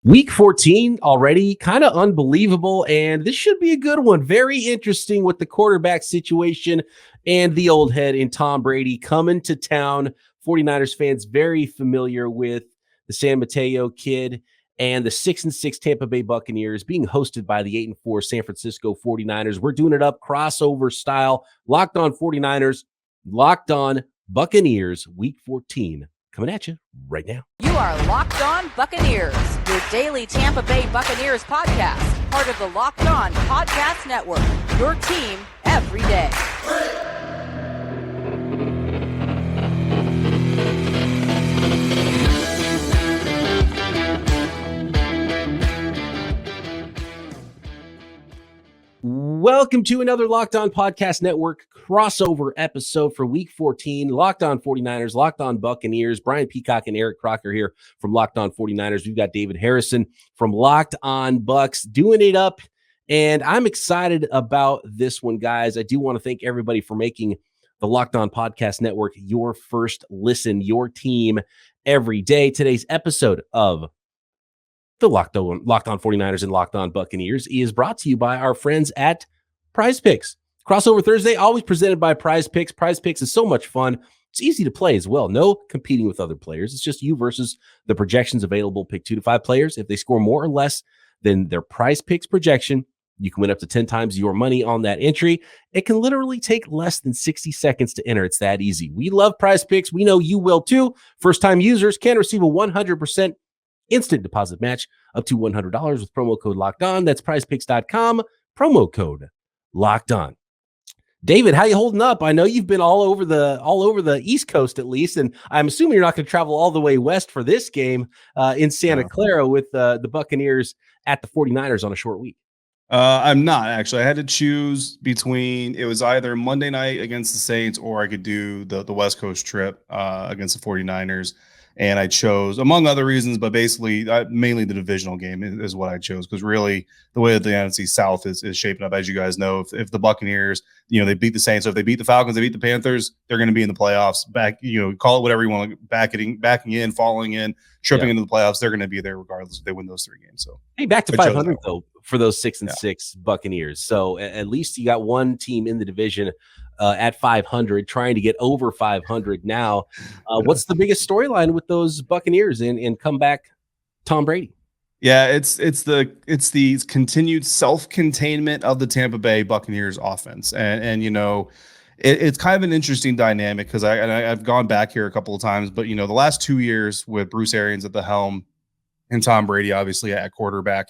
Week 14 already, kind of unbelievable, and this should be a good one. Very interesting with the quarterback situation and the old head in Tom Brady coming to town. 49ers fans very familiar with the San Mateo kid and the 6-6 Tampa Bay Buccaneers being hosted by the 8-4 San Francisco 49ers. We're doing it up crossover style. Locked on 49ers, Locked on Buccaneers, Week 14. Coming at you right now. You are Locked On Buccaneers, your daily Tampa Bay Buccaneers podcast, part of the Locked On Podcast Network, your team every day. Welcome to another Locked On Podcast Network crossover episode for Week 14. Locked On 49ers, Locked On Buccaneers. Brian Peacock and Eric Crocker here from Locked On 49ers. We've got David Harrison from Locked On Bucs doing it up, and I'm excited about this one, guys. I do want to thank everybody for making the Locked On Podcast Network your first listen, your team every day. Today's episode of the Locked On 49ers and Locked On Buccaneers is brought to you by our friends at Prize Picks. Crossover Thursday, always presented by Prize Picks. Prize Picks is so much fun. It's easy to play as well. No competing with other players. It's just you versus the projections available. Pick 2 to 5 players. If they score more or less than their Prize Picks projection, you can win up to 10 times your money on that entry. It can literally take less than 60 seconds to enter. It's that easy. We love Prize Picks. We know you will too. First-time users can receive a 100% instant deposit match up to $100 with promo code Locked On. That's prizepicks.com, promo code Locked On. David, how you holding up? I know you've been all over the East Coast at least, and I'm assuming you're not going to travel all the way west for this game in Santa Clara with the Buccaneers at the 49ers on a short week. I'm not, actually. I had to choose between, it was either Monday night against the Saints or I could do the West Coast trip against the 49ers. And I chose, among other reasons, but basically mainly the divisional game is what I chose, because really the way that the NFC South is shaping up, as you guys know, if the Buccaneers, they beat the Saints, so if they beat the Falcons, they beat the Panthers, they're going to be in the playoffs. Call it whatever you want, backing in, falling in, tripping into the playoffs, they're going to be there regardless if they win those 3 games. So hey, back to 500 though for those 6-6 Buccaneers. So at least you got one team in the division at 500, trying to get over 500 now. What's the biggest storyline with those Buccaneers and comeback Tom Brady? Yeah, it's the continued self-containment of the Tampa Bay Buccaneers offense, and it's kind of an interesting dynamic because I've gone back here a couple of times, but the last 2 years with Bruce Arians at the helm and Tom Brady obviously at quarterback,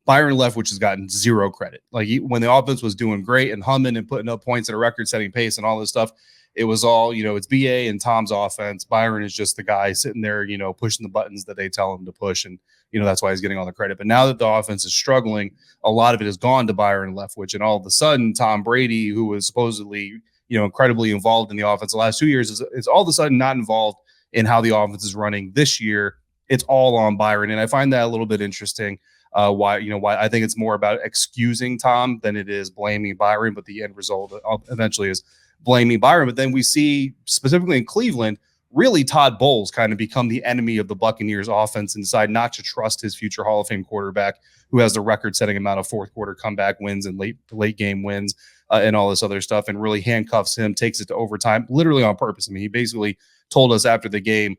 Byron Leftwich has gotten zero credit. Like when the offense was doing great and humming and putting up points at a record-setting pace and all this stuff, it was all, it's BA and Tom's offense. Byron is just the guy sitting there, pushing the buttons that they tell him to push. And, that's why he's getting all the credit. But now that the offense is struggling, a lot of it has gone to Byron Leftwich. And all of a sudden, Tom Brady, who was supposedly, incredibly involved in the offense the last 2 years, is all of a sudden not involved in how the offense is running this year. It's all on Byron. And I find that a little bit interesting. Why I think it's more about excusing Tom than it is blaming Byron, but the end result eventually is blaming Byron. But then we see specifically in Cleveland, really Todd Bowles kind of become the enemy of the Buccaneers offense and decide not to trust his future Hall of Fame quarterback, who has the record-setting amount of fourth quarter comeback wins and late game wins and all this other stuff, and really handcuffs him, takes it to overtime, literally on purpose. I mean, he basically told us after the game,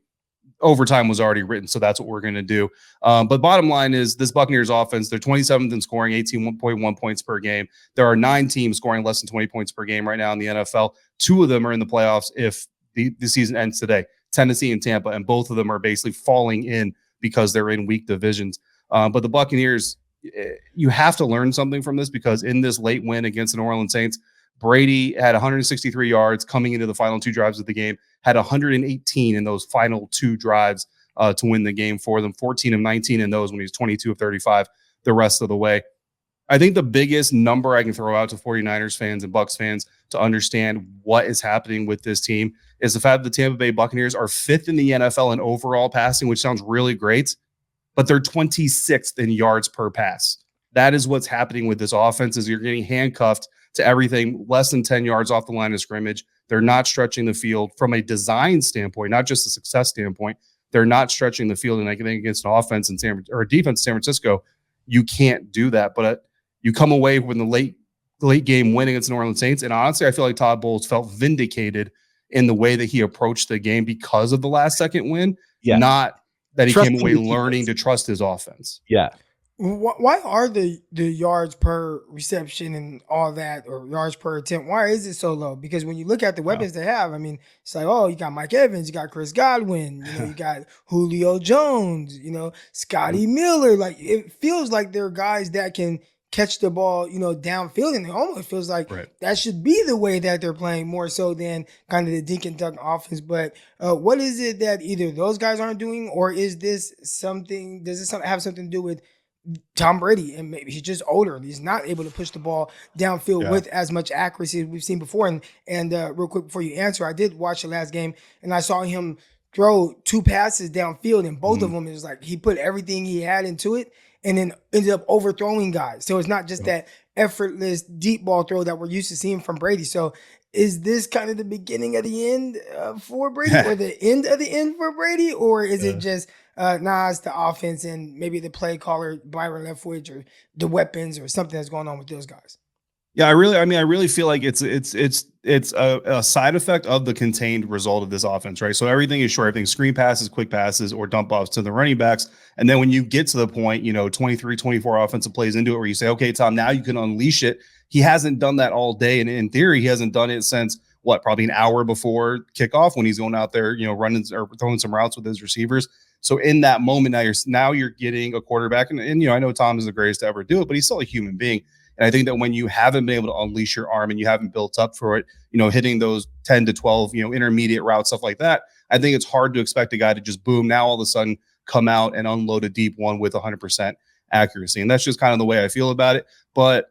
overtime was already written, so that's what we're going to do. But bottom line is this Buccaneers offense, they're 27th in scoring, 18.1 points per game. There are 9 teams scoring less than 20 points per game right now in the NFL. 2 of them are in the playoffs if the season ends today, Tennessee and Tampa, and both of them are basically falling in because they're in weak divisions. But the Buccaneers, you have to learn something from this, because in this late win against the New Orleans Saints, Brady had 163 yards coming into the final 2 drives of the game, had 118 in those final 2 drives to win the game for them, 14 of 19 in those when he was 22 of 35 the rest of the way. I think the biggest number I can throw out to 49ers fans and Bucs fans to understand what is happening with this team is the fact that the Tampa Bay Buccaneers are 5th in the NFL in overall passing, which sounds really great, but they're 26th in yards per pass. That is what's happening with this offense, is you're getting handcuffed to everything less than 10 yards off the line of scrimmage. They're not stretching the field from a design standpoint, not just a success standpoint. they're not stretching the field. And I think against an offense in or a defense in San Francisco, you can't do that. But you come away with the late game win against the New Orleans Saints. And honestly, I feel like Todd Bowles felt vindicated in the way that he approached the game because of the last second win, not that he came away learning to trust his offense. Yeah. Why are the yards per reception and all that, or yards per attempt, why is it so low? Because when you look at the weapons they have, I mean, it's like, oh, you got Mike Evans, you got Chris Godwin, you got Julio Jones, Scotty Miller. Like, it feels like they're guys that can catch the ball, downfield, and it almost feels like that should be the way that they're playing more so than kind of the dink and dunk offense. But what is it that either those guys aren't doing, or is this something? Does this have something to do with Tom Brady, and maybe he's just older. He's not able to push the ball downfield with as much accuracy as we've seen before. And real quick before you answer, I did watch the last game, and I saw him throw 2 passes downfield, and both of them, it was like he put everything he had into it and then ended up overthrowing guys. So it's not just that effortless deep ball throw that we're used to seeing from Brady. So is this kind of the beginning of the end for Brady, or the end of the end for Brady, or is it just it's the offense and maybe the play caller, Byron Leftwich, or the weapons, or something that's going on with those guys? Yeah, I really feel like it's a side effect of the contained result of this offense, right? So everything is short, everything's screen passes, quick passes, or dump offs to the running backs. And then when you get to the point, 23, 24 offensive plays into it where you say, okay, Tom, now you can unleash it. He hasn't done that all day. And in theory, he hasn't done it since probably an hour before kickoff when he's going out there, running or throwing some routes with his receivers. So in that moment, now you're getting a quarterback, and I know Tom is the greatest to ever do it, but he's still a human being. And I think that when you haven't been able to unleash your arm and you haven't built up for it, hitting those 10 to 12, intermediate routes, stuff like that, I think it's hard to expect a guy to just boom, now all of a sudden come out and unload a deep one with 100% accuracy. And that's just kind of the way I feel about it. But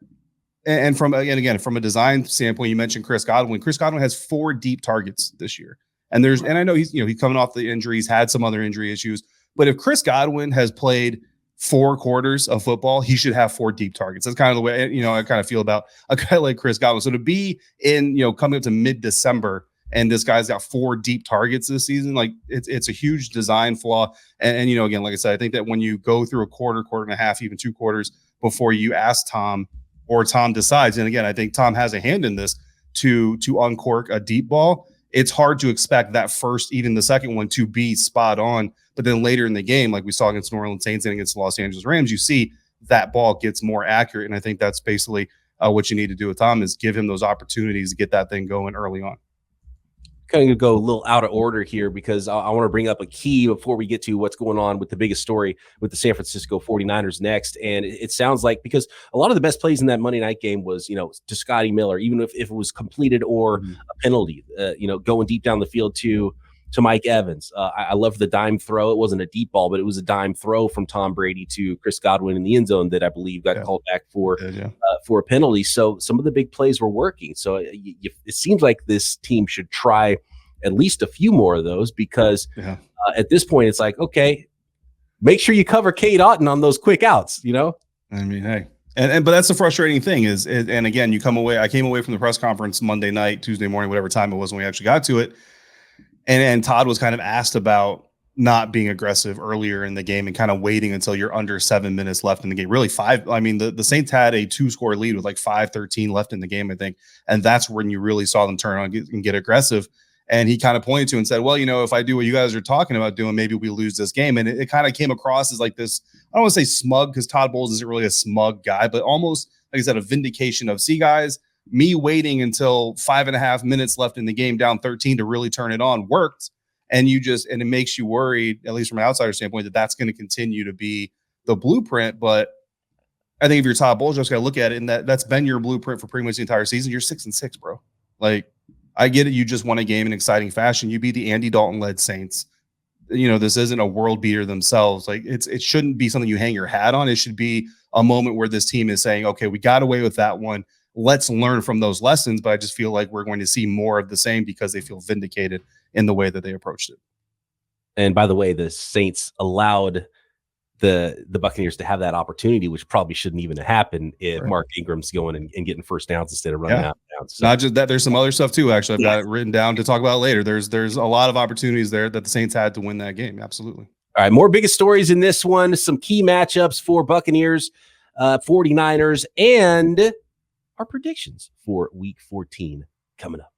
and from a design standpoint, you mentioned Chris Godwin. Chris Godwin has 4 deep targets this year. And I know he's coming off the injuries, had some other injury issues. But if Chris Godwin has played 4 quarters of football, he should have 4 deep targets. That's kind of the way, I kind of feel about a guy like Chris Godwin. So to be in, coming up to mid-December, and this guy's got 4 deep targets this season, like it's a huge design flaw. And again, like I said, I think that when you go through a quarter and a half, even 2 quarters before you ask Tom, or Tom decides, and again, I think Tom has a hand in this, to uncork a deep ball, it's hard to expect that first, even the second one, to be spot on. But then later in the game, like we saw against New Orleans Saints and against the Los Angeles Rams, you see that ball gets more accurate. And I think that's basically what you need to do with Tom, is give him those opportunities to get that thing going early on. Kind of go a little out of order here because I want to bring up a key before we get to what's going on with the biggest story with the San Francisco 49ers next. And it sounds like, because a lot of the best plays in that Monday night game was, to Scotty Miller, even if it was completed or a penalty, going deep down the field to Mike Evans. I love the dime throw. It wasn't a deep ball, but it was a dime throw from Tom Brady to Chris Godwin in the end zone that I believe got called back for a penalty. So some of the big plays were working. So it seems like this team should try at least a few more of those, because at this point it's like, okay, make sure you cover Cade Otton on those quick outs, I mean, hey. But that's the frustrating thing and again, I came away from the press conference Monday night, Tuesday morning, whatever time it was when we actually got to it. And Todd was kind of asked about not being aggressive earlier in the game and kind of waiting until you're under 7 minutes left in the game. Really 5. I mean, the Saints had a 2-score lead with like 5:13 left in the game, I think. And that's when you really saw them turn on and get aggressive. And he kind of pointed to and said, well, if I do what you guys are talking about doing, maybe we lose this game. And it kind of came across as like this, I don't want to say smug, because Todd Bowles isn't really a smug guy, but almost, like I said, a vindication of, see, guys, me waiting until 5.5 minutes left in the game down 13 to really turn it on worked. And it makes you worried, at least from an outsider standpoint, that that's going to continue to be the blueprint. But I think if you're Todd Bowles, you just got to look at it, and that's been your blueprint for pretty much the entire season. You're 6-6, bro. Like, I get it. You just won a game in exciting fashion. You beat the Andy Dalton-led Saints. This isn't a world beater themselves. Like, it shouldn't be something you hang your hat on. It should be a moment where this team is saying, okay, we got away with that one. Let's learn from those lessons. But I just feel like we're going to see more of the same because they feel vindicated in the way that they approached it. And by the way, the Saints allowed the Buccaneers to have that opportunity, which probably shouldn't even have happened if Right. Mark Ingram's going and getting first downs instead of running out of downs. So, Not just that, there's some other stuff too. Actually, I've got it written down to talk about later. There's a lot of opportunities there that the Saints had to win that game. Absolutely. all right, more biggest stories in this one. Some key matchups for Buccaneers, 49ers, and our predictions for Week 14 coming up.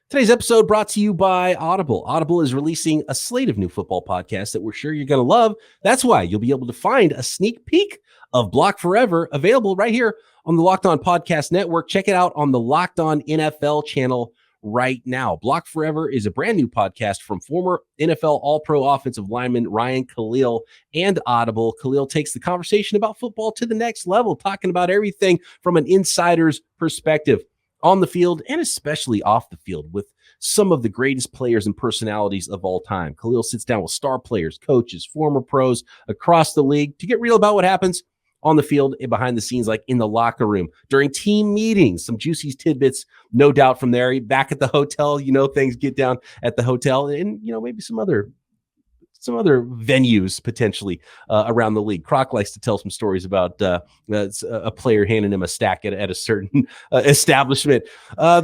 Today's episode brought to you by Audible. Audible is releasing a slate of new football podcasts that we're sure you're going to love. That's why you'll be able to find a sneak peek of Block Forever available right here on the Locked On Podcast Network. Check it out on the Locked On NFL channel right now. Block Forever is a brand new podcast from former NFL All-Pro offensive lineman Ryan Khalil and Audible. Khalil takes the conversation about football to the next level, talking about everything from an insider's perspective on the field and especially off the field with some of the greatest players and personalities of all time. Khalil sits down with star players, coaches, former pros across the league to get real about what happens on the field and behind the scenes, like in the locker room, during team meetings, some juicy tidbits, no doubt from there. Back at the hotel, things get down at the hotel and, maybe some other venues potentially around the league. Croc likes to tell some stories about a player handing him a stack at a certain establishment.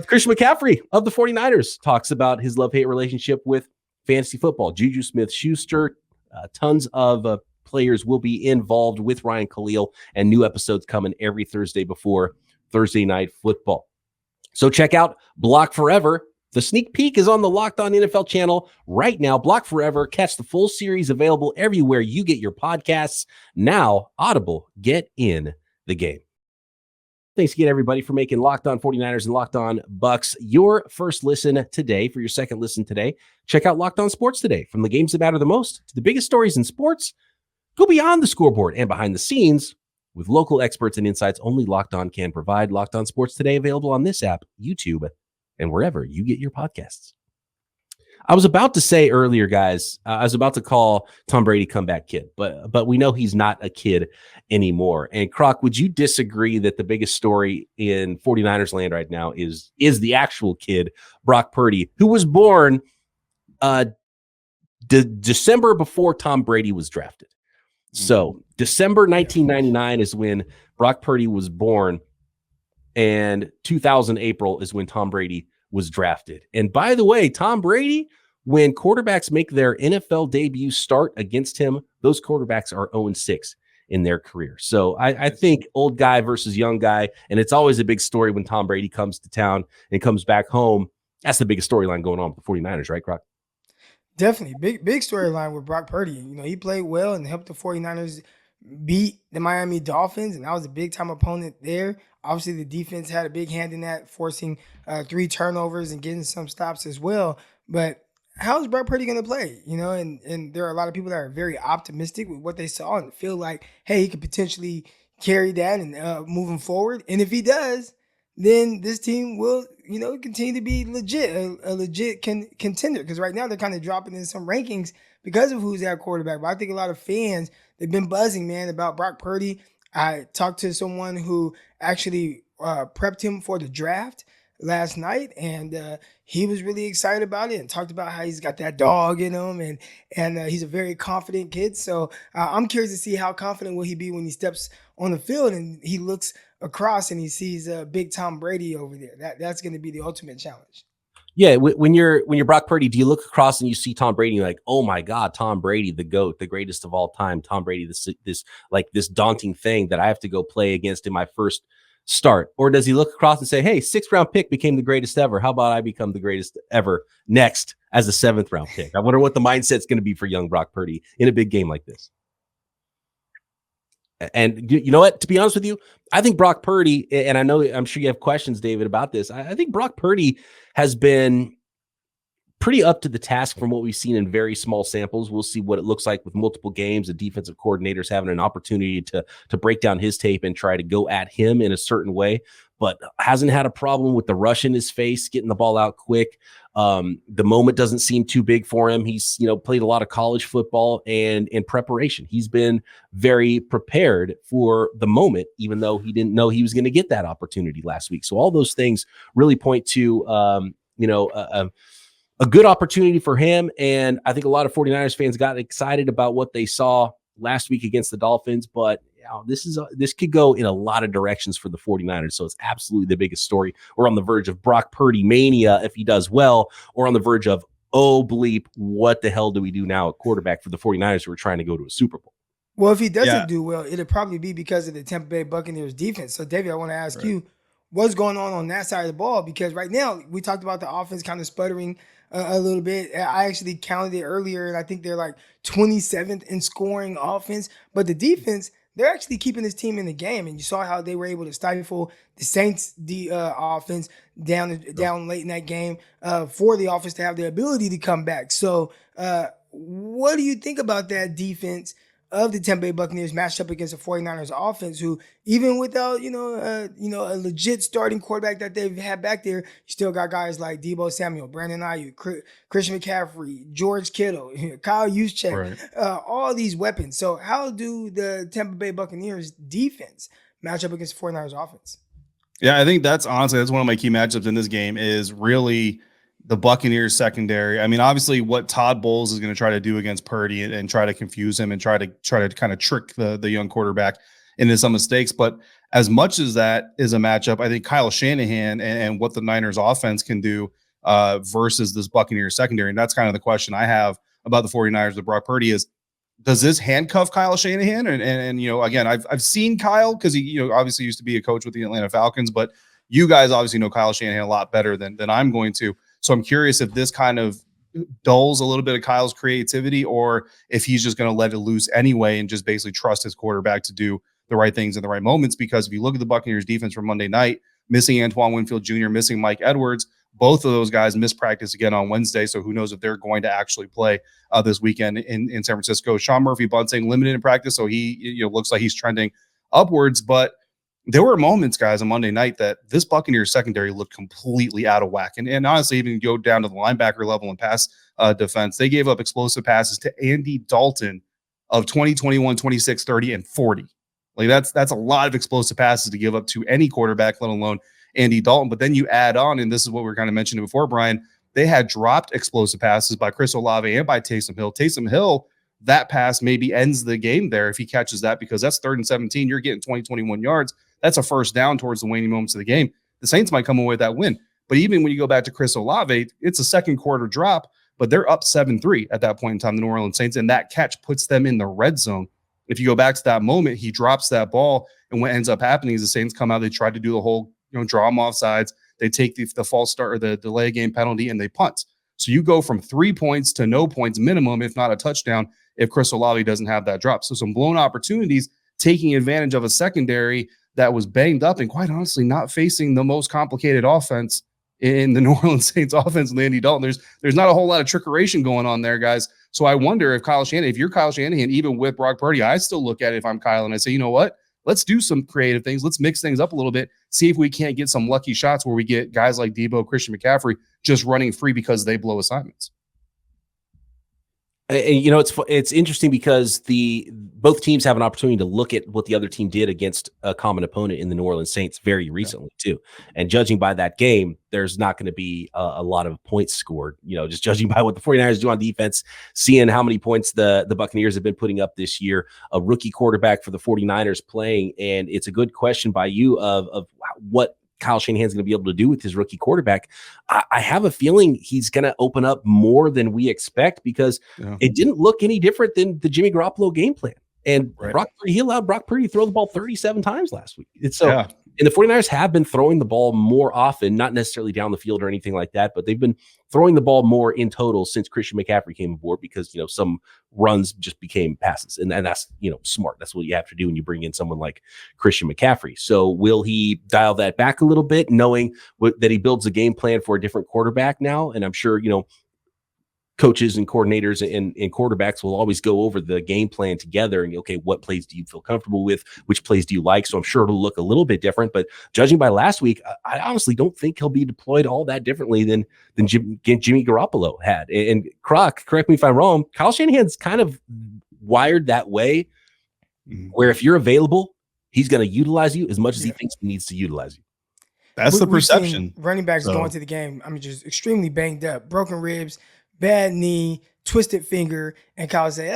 Christian McCaffrey of the 49ers talks about his love-hate relationship with fantasy football. Juju Smith-Schuster, tons of players will be involved with Ryan Khalil, and new episodes coming every Thursday before Thursday Night Football. So check out Block Forever. The sneak peek is on the Locked On NFL channel right now. Block Forever. Catch the full series available everywhere you get your podcasts. Now, Audible, get in the game. Thanks again, everybody, for making Locked On 49ers and Locked On Bucs your first listen today. For your second listen today, check out Locked On Sports Today. From the games that matter the most to the biggest stories in sports, go beyond the scoreboard and behind the scenes with local experts and insights only Locked On can provide. Locked On Sports Today available on this app, YouTube, and wherever you get your podcasts. I was about to say earlier, guys, I was about to call Tom Brady comeback kid, but we know he's not a kid anymore. And Croc, would you disagree that the biggest story in 49ers land right now is the actual kid, Brock Purdy, who was born December before Tom Brady was drafted? So December 1999 is when Brock Purdy was born, and 2000 April is when Tom Brady was drafted. And by the way, Tom Brady, when quarterbacks make their NFL debut start against him, those quarterbacks are 0-6 in their career. So I think old guy versus young guy, and it's always a big story when Tom Brady comes to town and comes back home. That's the biggest storyline going on with the 49ers, right, Croc? Definitely. Big storyline with Brock Purdy. He played well and helped the 49ers beat the Miami Dolphins, and that was a big-time opponent there. Obviously, the defense had a big hand in that, forcing 3 turnovers and getting some stops as well. But how is Brock Purdy going to play? And there are a lot of people that are very optimistic with what they saw and feel like, hey, he could potentially carry that and moving forward. And if he does, then this team will, continue to be legit, a legit contender. Because right now they're kind of dropping in some rankings because of who's at quarterback. But I think a lot of fans, they've been buzzing, man, about Brock Purdy. I talked to someone who actually prepped him for the draft last night, and he was really excited about it and talked about how he's got that dog in him, and he's a very confident kid. So I'm curious to see how confident will he be when he steps on the field and he looks across and he sees big Tom Brady over there. That's going to be the ultimate challenge. Yeah, when you're Brock Purdy, do you look across and you see Tom Brady and you're like, oh my God, Tom Brady, the GOAT, the greatest of all time, Tom Brady, this daunting thing that I have to go play against in my first start? Or does he look across and say, hey, 6th round pick became the greatest ever. How about I become the greatest ever next as a 7th round pick? I wonder what the mindset's going to be for young Brock Purdy in a big game like this. And you know what? To be honest with you, I think Brock Purdy, and I'm sure you have questions, David, about this. I think Brock Purdy has been pretty up to the task from what we've seen in very small samples. We'll see what it looks like with multiple games, the defensive coordinators having an opportunity to break down his tape and try to go at him in a certain way, but hasn't had a problem with the rush in his face, getting the ball out quick. The moment doesn't seem too big for him. He's, played a lot of college football, and in preparation, he's been very prepared for the moment, even though he didn't know he was going to get that opportunity last week. So all those things really point to, a good opportunity for him. And I think a lot of 49ers fans got excited about what they saw last week against the Dolphins, but this could go in a lot of directions for the 49ers. So it's absolutely the biggest story. We're on the verge of Brock Purdy mania if he does well, or on the verge of, oh bleep, what the hell do we do now at quarterback for the 49ers who are trying to go to a Super Bowl? Well, if he doesn't do well, it'll probably be because of the Tampa Bay Buccaneers defense. So, David, I want to ask you, what's going on that side of the ball? Because right now, we talked about the offense kind of sputtering a little bit. I actually counted it earlier, and I think they're like 27th in scoring offense. But the defense, they're actually keeping this team in the game. And you saw how they were able to stifle the Saints' offense down late in that game for the offense to have the ability to come back. So, what do you think about that defense of the Tampa Bay Buccaneers matched up against the 49ers offense, who even without, a legit starting quarterback that they've had back there, you still got guys like Deebo Samuel, Brandon Ayuk, Christian McCaffrey, George Kittle, Kyle Juszczyk, all these weapons. So how do the Tampa Bay Buccaneers defense match up against the 49ers offense? Yeah, I think that's one of my key matchups in this game is really the Buccaneers secondary. I mean, obviously what Todd Bowles is going to try to do against Purdy and try to confuse him and try to kind of trick the young quarterback into some mistakes. But as much as that is a matchup, I think Kyle Shanahan and what the Niners offense can do versus this Buccaneers secondary. And that's kind of the question I have about the 49ers with Brock Purdy is, does this handcuff Kyle Shanahan? And again, I've seen Kyle because he, obviously used to be a coach with the Atlanta Falcons, but you guys obviously know Kyle Shanahan a lot better than I'm going to. So I'm curious if this kind of dulls a little bit of Kyle's creativity, or if he's just going to let it loose anyway and just basically trust his quarterback to do the right things in the right moments. Because if you look at the Buccaneers defense from Monday night, missing Antoine Winfield Jr., missing Mike Edwards, both of those guys missed practice again on Wednesday. So who knows if they're going to actually play this weekend in San Francisco. Sean Murphy-Bunting limited in practice, so he looks like he's trending upwards. But there were moments, guys, on Monday night that this Buccaneers secondary looked completely out of whack. And honestly, even go down to the linebacker level and pass defense, they gave up explosive passes to Andy Dalton of 20, 21, 26, 30, and 40. Like that's a lot of explosive passes to give up to any quarterback, let alone Andy Dalton. But then you add on, and this is what we were kind of mentioning before, Brian, they had dropped explosive passes by Chris Olave and by Taysom Hill. Taysom Hill, that pass maybe ends the game there if he catches that, because that's 3rd and 17. You're getting 20, 21 yards. That's a first down towards the waning moments of the game. The Saints might come away with that win. But even when you go back to Chris Olave, it's a second quarter drop, but they're up 7-3 at that point in time, the New Orleans Saints, and that catch puts them in the red zone. If you go back to that moment, he drops that ball, and what ends up happening is the Saints come out, they try to do the whole, draw them off sides. They take the false start or the delay game penalty, and they punt. So you go from 3 points to no points minimum, if not a touchdown, if Chris Olave doesn't have that drop. So some blown opportunities, taking advantage of a secondary that was banged up and quite honestly not facing the most complicated offense in the New Orleans Saints offense with Andy Dalton. There's not a whole lot of trickeration going on there, guys. So I wonder if you're Kyle Shanahan, even with Brock Purdy, I still look at it if I'm Kyle and I say, you know what? Let's do some creative things. Let's mix things up a little bit. See if we can't get some lucky shots where we get guys like Deebo, Christian McCaffrey just running free because they blow assignments. And it's interesting because both teams have an opportunity to look at what the other team did against a common opponent in the New Orleans Saints very recently too. And judging by that game, there's not going to be a lot of points scored. Just judging by what the 49ers do on defense, seeing how many points the Buccaneers have been putting up this year, a rookie quarterback for the 49ers playing, and it's a good question by you of what Kyle Shanahan's going to be able to do with his rookie quarterback. I have a feeling he's going to open up more than we expect, because it didn't look any different than the Jimmy Garoppolo game plan. And he allowed Brock Purdy to throw the ball 37 times last week. And the 49ers have been throwing the ball more often, not necessarily down the field or anything like that, but they've been throwing the ball more in total since Christian McCaffrey came aboard, because, some runs just became passes. And that's, smart. That's what you have to do when you bring in someone like Christian McCaffrey. So will he dial that back a little bit, knowing that he builds a game plan for a different quarterback now? And I'm sure, coaches and coordinators and quarterbacks will always go over the game plan together and, okay, what plays do you feel comfortable with? Which plays do you like? So I'm sure it'll look a little bit different, but judging by last week, I honestly don't think he'll be deployed all that differently than Jimmy Garoppolo had. And Croc, correct me if I'm wrong, Kyle Shanahan's kind of wired that way, where if you're available, he's going to utilize you as much as he thinks he needs to utilize you. That's the perception. Running backs going to the game, just extremely banged up, broken ribs, bad knee, twisted finger, and Kyle say,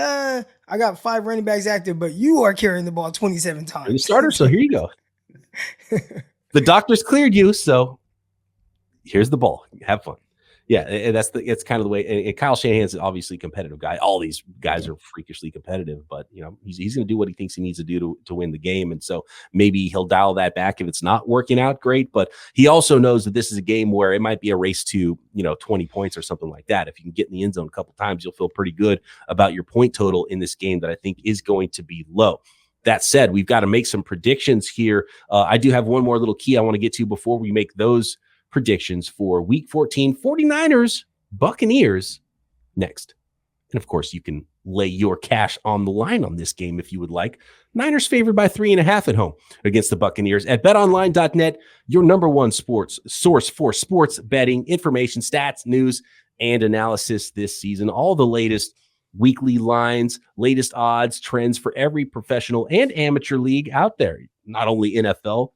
I got 5 running backs active, but you are carrying the ball 27 times. You're the starter, so here you go. The doctor's cleared you, so here's the ball. Have fun. Yeah, it's kind of the way. And Kyle Shanahan's obviously a competitive guy. All these guys are freakishly competitive, but he's going to do what he thinks he needs to do to win the game. And so maybe he'll dial that back if it's not working out great. But he also knows that this is a game where it might be a race to 20 points or something like that. If you can get in the end zone a couple times, you'll feel pretty good about your point total in this game that I think is going to be low. That said, we've got to make some predictions here. I do have one more little key I want to get to before we make those predictions for Week 14, 49ers, Buccaneers next. And of course, you can lay your cash on the line on this game if you would like. Niners favored by 3.5 at home against the Buccaneers at betonline.net, your number one sports source for sports betting, information, stats, news, and analysis this season. All the latest weekly lines, latest odds, trends for every professional and amateur league out there. Not only NFL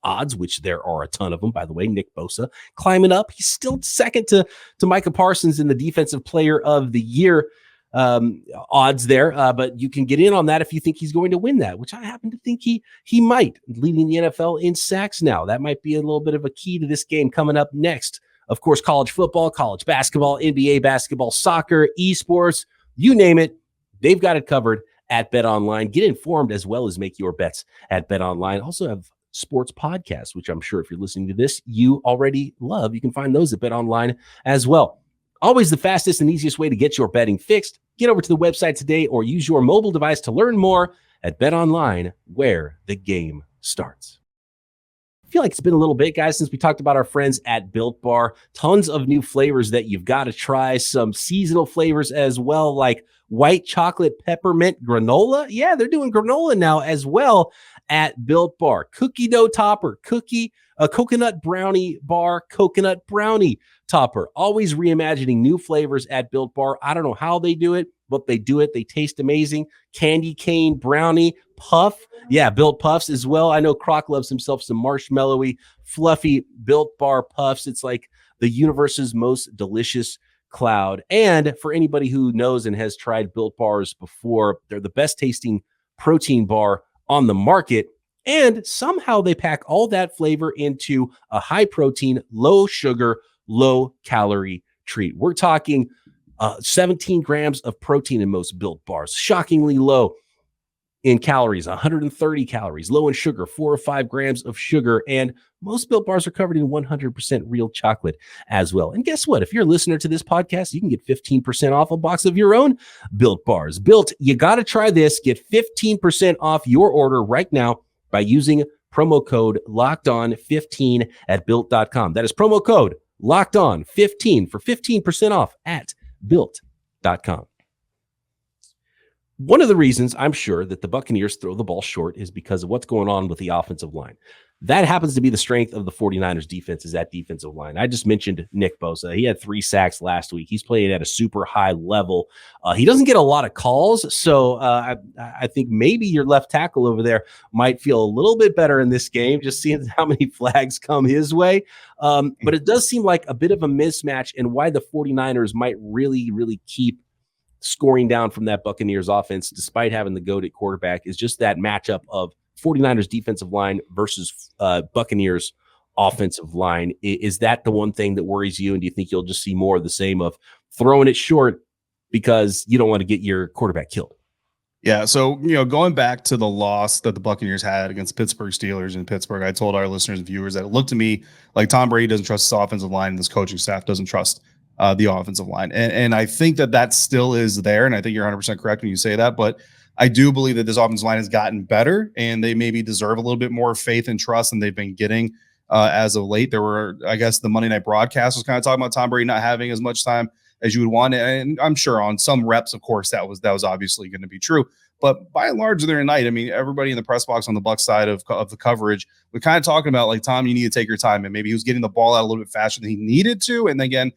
odds, which there are a ton of them, by the way. Nick Bosa climbing up. He's still second to Micah Parsons in the Defensive Player of the Year odds there, but you can get in on that if you think he's going to win that, which I happen to think he might, leading the NFL in sacks now. That might be a little bit of a key to this game coming up next. Of course, college football, college basketball, NBA basketball, soccer, esports, you name it, they've got it covered at BetOnline. Get informed as well as make your bets at BetOnline. Also have sports podcasts, which I'm sure if you're listening to this, you already love. You can find those at BetOnline as well. Always the fastest and easiest way to get your betting fixed. Get over to the website today or use your mobile device to learn more at BetOnline, where the game starts. I feel like it's been a little bit, guys, since we talked about our friends at Built Bar. Tons of new flavors that you've got to try. Some seasonal flavors as well, like white chocolate peppermint granola. Yeah, they're doing granola now as well at Built Bar. Cookie dough topper, coconut brownie bar, coconut brownie topper. Always reimagining new flavors at Built Bar. I don't know how they do it, but they do it. They taste amazing. Candy cane brownie puff. Yeah, Built Puffs as well. I know Croc loves himself some marshmallowy, fluffy Built Bar puffs. It's like the universe's most delicious cloud. And for anybody who knows and has tried Built Bars before, they're the best tasting protein bar on the market. And somehow they pack all that flavor into a high protein, low sugar, low calorie treat. We're talking 17 grams of protein in most Built Bars, shockingly low in calories, 130 calories, low in sugar, 4 or 5 grams of sugar. And most Built Bars are covered in 100% real chocolate as well. And guess what? If you're a listener to this podcast, you can get 15% off a box of your own Built Bars. Built, you got to try this. Get 15% off your order right now by using promo code LOCKEDON15 at Built.com. That is promo code LOCKEDON15 for 15% off at Built.com. One of the reasons I'm sure that the Buccaneers throw the ball short is because of what's going on with the offensive line. That happens to be the strength of the 49ers defense, is that defensive line. I just mentioned Nick Bosa. He had 3 sacks last week. He's playing at a super high level. He doesn't get a lot of calls, so I think maybe your left tackle over there might feel a little bit better in this game, just seeing how many flags come his way. But it does seem like a bit of a mismatch, and why the 49ers might really, really keep scoring down from that Buccaneers offense, despite having the GOAT at quarterback, is just that matchup of 49ers defensive line versus Buccaneers offensive line. Is that the one thing that worries you? And do you think you'll just see more of the same of throwing it short because you don't want to get your quarterback killed? Yeah. So, going back to the loss that the Buccaneers had against Pittsburgh Steelers in Pittsburgh, I told our listeners and viewers that it looked to me like Tom Brady doesn't trust his offensive line and this coaching staff doesn't trust the offensive line. And I think that still is there. And I think you're 100% correct when you say that. But I do believe that this offensive line has gotten better and they maybe deserve a little bit more faith and trust than they've been getting as of late. There were, I guess, the Monday Night broadcast was kind of talking about Tom Brady not having as much time as you would want. And I'm sure on some reps, of course, that was obviously going to be true. But by and large, during the night, I mean, everybody in the press box on the Bucs side of the coverage, we're kind of talking about like, Tom, you need to take your time. And maybe he was getting the ball out a little bit faster than he needed to. And again,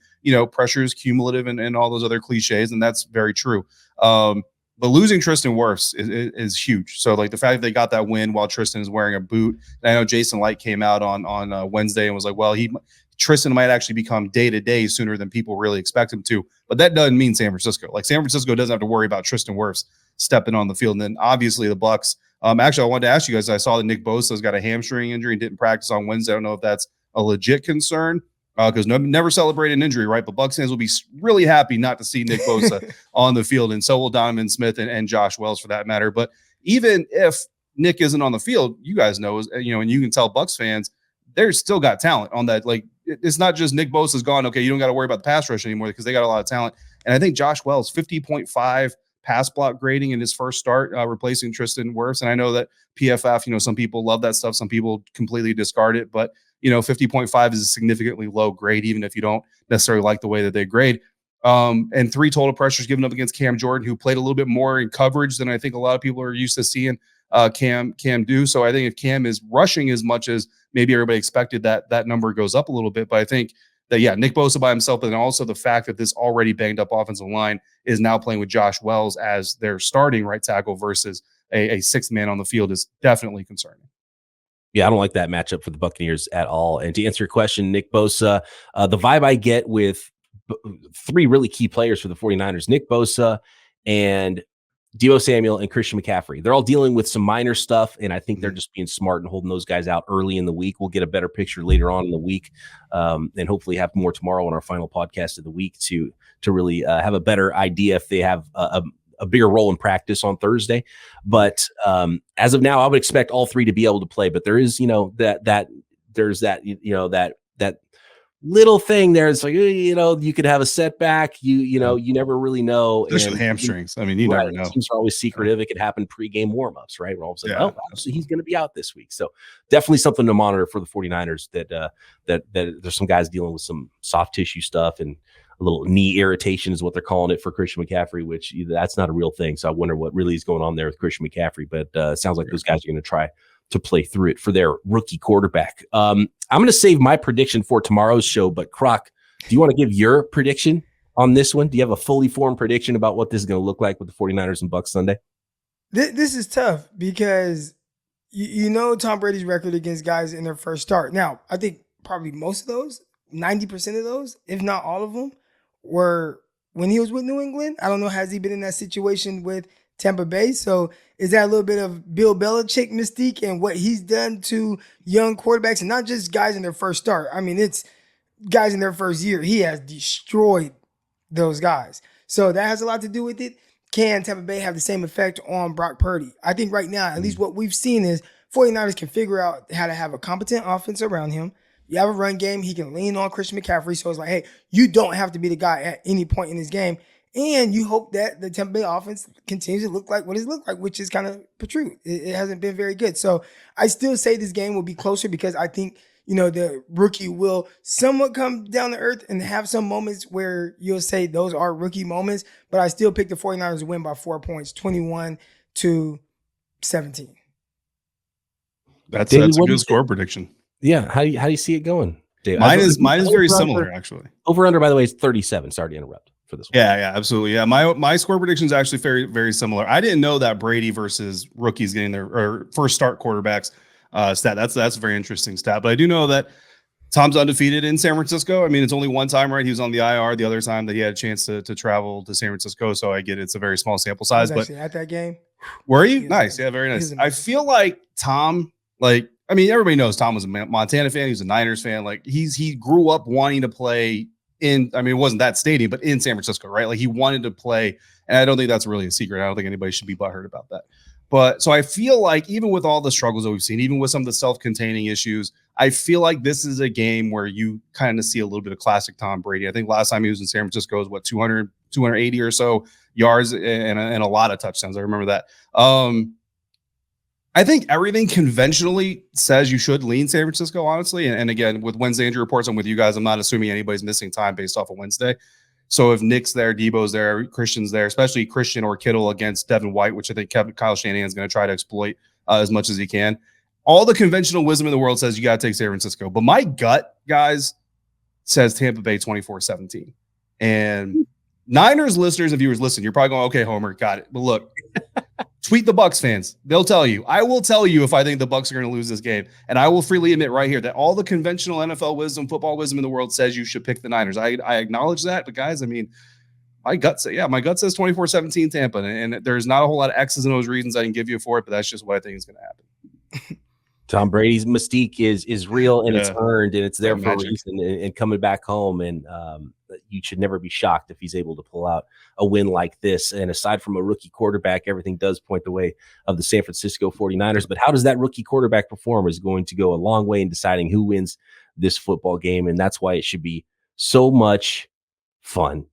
pressure is cumulative and all those other cliches. And that's very true. But losing Tristan Wirfs is huge. So like the fact that they got that win while Tristan is wearing a boot. And I know Jason Light came out on Wednesday and was like, well, he Tristan might actually become day-to-day sooner than people really expect him to. But that doesn't mean San Francisco. Like, San Francisco doesn't have to worry about Tristan Wirfs stepping on the field. And then obviously the Bucs. Actually, I wanted to ask you guys, I saw that Nick Bosa has got a hamstring injury and didn't practice on Wednesday. I don't know if that's a legit concern because never celebrate an injury, right? But Bucs fans will be really happy not to see Nick Bosa on the field. And so will Donovan Smith and Josh Wells for that matter. But even if Nick isn't on the field, you guys know, and you can tell Bucs fans, they're still got talent on that. Like, it's not just Nick Bosa's gone. Okay, you don't got to worry about the pass rush anymore because they got a lot of talent. And I think Josh Wells, 50.5 pass block grading in his first start, replacing Tristan Wirfs. And I know that PFF, some people love that stuff. Some people completely discard it. But, 50.5 is a significantly low grade, even if you don't necessarily like the way that they grade. And 3 total pressures given up against Cam Jordan, who played a little bit more in coverage than I think a lot of people are used to seeing Cam do. So I think if Cam is rushing as much as maybe everybody expected, that number goes up a little bit. But I think that, Nick Bosa by himself, but then also the fact that this already banged up offensive line is now playing with Josh Wells as their starting right tackle versus a sixth man on the field is definitely concerning. Yeah, I don't like that matchup for the Buccaneers at all. And to answer your question, Nick Bosa, the vibe I get with 3 really key players for the 49ers, Nick Bosa and Deebo Samuel and Christian McCaffrey. They're all dealing with some minor stuff, and I think they're just being smart and holding those guys out early in the week. We'll get a better picture later on in the week, and hopefully have more tomorrow on our final podcast of the week to really have a better idea if they have a bigger role in practice on Thursday. But as of now, I would expect all 3 to be able to play. But there is, there's that little thing there. It's like, you could have a setback. You never really know. Especially hamstrings. I mean, you never know. Teams are always secretive. It could happen pre-game warmups, right? We're all saying, obviously he's going to be out this week. So definitely something to monitor for the 49ers that there's some guys dealing with some soft tissue stuff and a little knee irritation is what they're calling it for Christian McCaffrey, which that's not a real thing. So I wonder what really is going on there with Christian McCaffrey, but it sounds like those guys are going to try to play through it for their rookie quarterback. I'm going to save my prediction for tomorrow's show, but Croc, do you want to give your prediction on this one? Do you have a fully formed prediction about what this is going to look like with the 49ers and Bucs Sunday? This is tough because Tom Brady's record against guys in their first start. Now, I think probably most of those, 90% of those, if not all of them, were when he was with New England. I don't know, has he been in that situation with Tampa Bay? So is that a little bit of Bill Belichick mystique and what he's done to young quarterbacks, and not just guys in their first start? I mean, it's guys in their first year. He has destroyed those guys. So that has a lot to do with it. Can Tampa Bay have the same effect on Brock Purdy? I think right now, at least what we've seen is 49ers can figure out how to have a competent offense around him. You have a run game. He can lean on Christian McCaffrey. So it's like, hey, you don't have to be the guy at any point in this game. And you hope that the Tampa Bay offense continues to look like what it's looked like, which is kind of protrude. It hasn't been very good. So I still say this game will be closer because I think, the rookie will somewhat come down to earth and have some moments where you'll say those are rookie moments. But I still pick the 49ers to win by 4 points, 21-17. That's a good score prediction. Yeah. How do you see it going, Dave? Mine is very similar, actually. Over under, by the way, is 37. Sorry to interrupt for this one. Yeah, absolutely. Yeah, my score prediction is actually very, very similar. I didn't know that Brady versus rookies getting their or first start quarterbacks stat. That's a very interesting stat. But I do know that Tom's undefeated in San Francisco. I mean, it's only one time, right? He was on the IR the other time that he had a chance to travel to San Francisco. So I get it's a very small sample size. But at that game, were you? Nice. Yeah, very nice. I feel like Tom, everybody knows Tom was a Montana fan. He was a Niners fan. Like he grew up wanting to play in, it wasn't that stadium, but in San Francisco, right? Like he wanted to play. And I don't think that's really a secret. I don't think anybody should be butthurt about that. But so I feel like even with all the struggles that we've seen, even with some of the self-containing issues, I feel like this is a game where you kind of see a little bit of classic Tom Brady. I think last time he was in San Francisco was 280 or so yards and a lot of touchdowns. I remember that. I think everything conventionally says you should lean San Francisco, honestly. And again, with Wednesday injury reports, I'm with you guys. I'm not assuming anybody's missing time based off of Wednesday. So if Nick's there, Debo's there, Christian's there, especially Christian or Kittle against Devin White, which I think Kyle Shanahan is going to try to exploit as much as he can. All the conventional wisdom in the world says you got to take San Francisco. But my gut, guys, says Tampa Bay 24-17. And Niners listeners and viewers, listen, you're probably going, okay, Homer, got it. But look, Tweet the Bucs fans. They'll tell you. I will tell you if I think the Bucs are going to lose this game. And I will freely admit right here that all the conventional NFL wisdom, football wisdom in the world says you should pick the Niners. I acknowledge that. But guys, I mean, my gut says 24-17 Tampa. And there's not a whole lot of X's and O's reasons I can give you for it, but that's just what I think is going to happen. Tom Brady's mystique is real and it's earned and it's there for magic. a reason and coming back home. And you should never be shocked if he's able to pull out a win like this. And aside from a rookie quarterback, everything does point the way of the San Francisco 49ers. But how does that rookie quarterback perform is going to go a long way in deciding who wins this football game. And that's why it should be so much fun.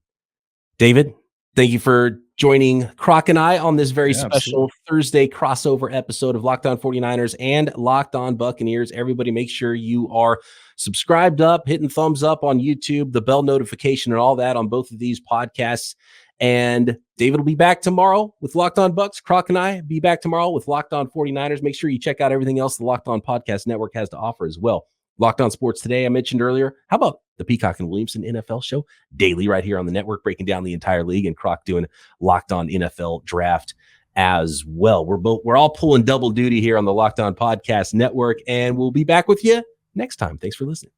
David, thank you for joining Croc and I on this very special Thursday crossover episode of Locked On 49ers and Locked On Buccaneers. Everybody make sure you are subscribed up, hitting thumbs up on YouTube, the bell notification and all that on both of these podcasts. And David will be back tomorrow with Locked On Bucs. Croc and I be back tomorrow with Locked On 49ers. Make sure you check out everything else the Locked On Podcast Network has to offer as well. Locked On Sports Today, I mentioned earlier. How about the Peacock and Williamson NFL show daily right here on the network, breaking down the entire league, and Croc doing Locked On NFL Draft as well. We're all pulling double duty here on the Locked On Podcast Network, and we'll be back with you next time. Thanks for listening.